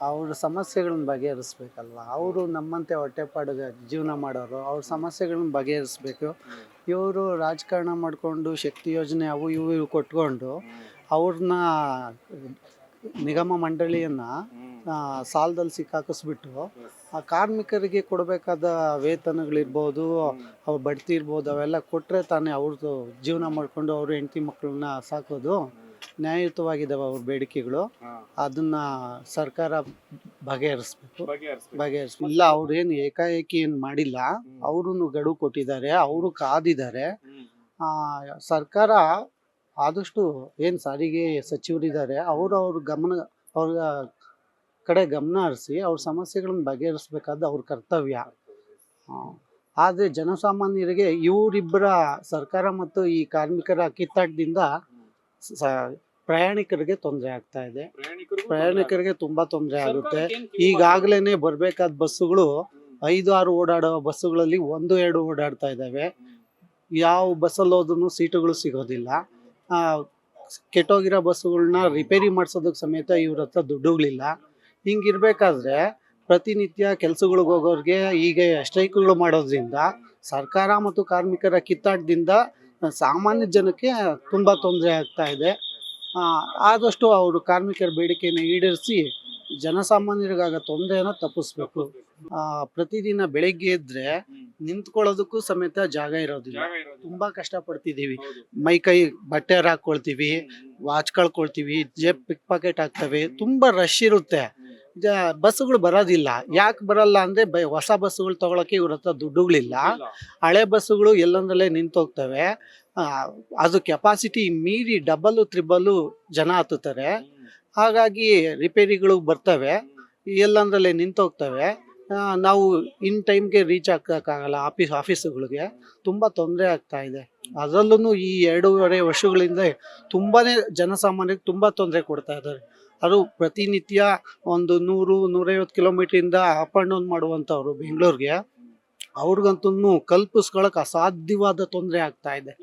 ಅವ್ರ ಸಮಸ್ಯೆಗಳನ್ನ ಬಗೆಹರಿಸ್ಬೇಕಲ್ವ. ಅವರು ನಮ್ಮಂತೆ ಹೊಟ್ಟೆಪಾಡಿಗೆ ಜೀವನ ಮಾಡೋರು, ಅವ್ರ ಸಮಸ್ಯೆಗಳನ್ನ ಬಗೆಹರಿಸ್ಬೇಕು. ಇವರು ರಾಜಕಾರಣ ಮಾಡಿಕೊಂಡು ಶಕ್ತಿ ಯೋಜನೆ ಅವು ಇವು ಕೊಟ್ಕೊಂಡು ಅವ್ರನ್ನ ನಿಗಮ ಮಂಡಳಿಯನ್ನು ಸಾಲದಲ್ಲಿ ಸಿಕ್ಕಾಕಿಸ್ಬಿಟ್ಟು ಆ ಕಾರ್ಮಿಕರಿಗೆ ಕೊಡಬೇಕಾದ ವೇತನಗಳಿರ್ಬೋದು, ಅವ್ರ ಬಡ್ತಿ ಇರ್ಬೋದು, ಅವೆಲ್ಲ ಕೊಟ್ಟರೆ ತಾನೇ ಅವ್ರದ್ದು ಜೀವನ ಮಾಡಿಕೊಂಡು ಅವರು ಹೆಂಡತಿ ಮಕ್ಕಳನ್ನ ಸಾಕೋದು. ನ್ಯಾಯಯುತವಾಗಿದ್ದಾವೆ ಅವ್ರ ಬೇಡಿಕೆಗಳು, ಅದನ್ನ ಸರ್ಕಾರ ಬಗೆಹರಿಸ್ಬೇಕು. ಇಲ್ಲ, ಅವ್ರೇನು ಏಕಾಏಕಿ ಏನು ಮಾಡಿಲ್ಲ, ಅವರು ಗಡುವು ಕೊಟ್ಟಿದ್ದಾರೆ, ಅವರು ಕಾದಿದ್ದಾರೆ. ಸರ್ಕಾರ ಆದಷ್ಟು ಏನು ಸಾರಿಗೆ ಸಚಿವರಿದ್ದಾರೆ ಅವ್ರ ಕಡೆ ಗಮನ ಹರಿಸಿ ಅವ್ರ ಸಮಸ್ಯೆಗಳನ್ನ ಬಗೆಹರಿಸ್ಬೇಕಾದ ಅವ್ರ ಕರ್ತವ್ಯ. ಆದರೆ ಜನಸಾಮಾನ್ಯರಿಗೆ ಇವರಿಬ್ಬರ ಸರ್ಕಾರ ಮತ್ತು ಈ ಕಾರ್ಮಿಕರ ಕಿತ್ತಾಟದಿಂದ ಪ್ರಯಾಣಿಕರಿಗೆ ತೊಂದರೆ ಆಗ್ತಾ ಇದೆ. ಪ್ರಯಾಣಿಕರಿಗೆ ತುಂಬಾ ತೊಂದರೆ ಆಗುತ್ತೆ. ಈಗಾಗಲೇ ಬರಬೇಕಾದ ಬಸ್ಸುಗಳು 5-6 ಓಡಾಡೋ ಬಸ್ಸುಗಳಲ್ಲಿ 1-2 ಓಡಾಡ್ತಾ ಇದ್ದಾವೆ. ಯಾವ ಬಸ್ಸಲ್ಲಿ ಹೋದ್ರೂ ಸೀಟುಗಳು ಸಿಗೋದಿಲ್ಲ. ಕೆಟ್ಟೋಗಿರೋ ಬಸ್ಸುಗಳನ್ನ ರಿಪೇರಿ ಮಾಡಿಸೋದಕ್ಕೆ ಸಮೇತ ಇವ್ರ ಹತ್ರ ದುಡ್ಡುಗಳಿಲ್ಲ. ಹಿಂಗಿರ್ಬೇಕಾದ್ರೆ ಪ್ರತಿನಿತ್ಯ ಕೆಲ್ಸಗಳಿಗೆ ಹೋಗೋರಿಗೆ ಈಗ ಸ್ಟ್ರೈಕ್ಗಳು ಮಾಡೋದ್ರಿಂದ ಸರ್ಕಾರ ಮತ್ತು ಕಾರ್ಮಿಕರ ಕಿತ್ತಾಟದಿಂದ ಸಾಮಾನ್ಯ ಜನಕ್ಕೆ ತುಂಬ ತೊಂದರೆ ಆಗ್ತಾ ಇದೆ. ಆದಷ್ಟು ಅವರು ಕಾರ್ಮಿಕರ ಬೇಡಿಕೆಯನ್ನು ಈಡೇರಿಸಿ ಜನಸಾಮಾನ್ಯರಿಗಾಗ ತೊಂದರೆಯನ್ನು ತಪ್ಪಿಸ್ಬೇಕು. ಪ್ರತಿದಿನ ಬೆಳಗ್ಗೆ ಎದ್ರೆ ನಿಂತ್ಕೊಳ್ಳೋದಕ್ಕೂ ಸಮೇತ ಜಾಗ ಇರೋದಿಲ್ಲ. ತುಂಬಾ ಕಷ್ಟಪಡ್ತಿದ್ದೀವಿ. ಮೈ ಬಟ್ಟೆ ಹಾಕೊಳ್ತೀವಿ, ವಾಚ್ ಕಳ್ಕೊಳ್ತೀವಿ, ಜೇಬ್ ಪಿಕ್ ಪಾಕೆಟ್ ಆಗ್ತವೆ. ತುಂಬಾ ರಶ್ ಇರುತ್ತೆ. ಬಸ್ಸುಗಳು ಬರೋದಿಲ್ಲ. ಯಾಕೆ ಬರಲ್ಲ ಅಂದ್ರೆ ಹೊಸ ಬಸ್ಸುಗಳು ತಗೊಳಕ್ಕೆ ಇವ್ರ ಹತ್ರ ದುಡ್ಡುಗಳಿಲ್ಲ. ಹಳೆ ಬಸ್ಸುಗಳು ಎಲ್ಲಂದ್ರಲ್ಲೇ ನಿಂತೋಗ್ತವೆ. ಅದು ಕೆಪಾಸಿಟಿ ಮೀರಿ ಡಬಲ್ ತ್ರಿಬಲ್ ಜನ ಹತ್ತುತ್ತಾರೆ. ಹಾಗಾಗಿ ರಿಪೇರಿಗಳು ಬರ್ತವೆ, ಎಲ್ಲಂದ್ರಲ್ಲೇ ನಿಂತೋಗ್ತವೆ. ನಾವು ಇನ್ ಟೈಮ್ಗೆ ರೀಚ್ ಆಗಕ್ಕಾಗಲ್ಲ ಆಫೀಸುಗಳಿಗೆ. ತುಂಬ ತೊಂದರೆ ಆಗ್ತಾ ಇದೆ. ಅದರಲ್ಲೂ ಈ 2.5 ವರ್ಷಗಳಿಂದ ತುಂಬಾನೇ ಜನಸಾಮಾನ್ಯರಿಗೆ ತುಂಬ ತೊಂದರೆ ಕೊಡ್ತಾ ಇದ್ದಾರೆ. ಅದು ಪ್ರತಿನಿತ್ಯ ಒಂದು 100-150 ಕಿಲೋಮೀಟ್ರಿಂದ ಅಪ್ ಆ್ಯಂಡ್ ಡೌನ್ ಮಾಡುವಂಥವ್ರು ಬೆಂಗಳೂರಿಗೆ, ಅವ್ರಿಗಂತೂ ಕಲ್ಪಿಸ್ಕೊಳಕ್ ಅಸಾಧ್ಯವಾದ ತೊಂದರೆ ಆಗ್ತಾ ಇದೆ.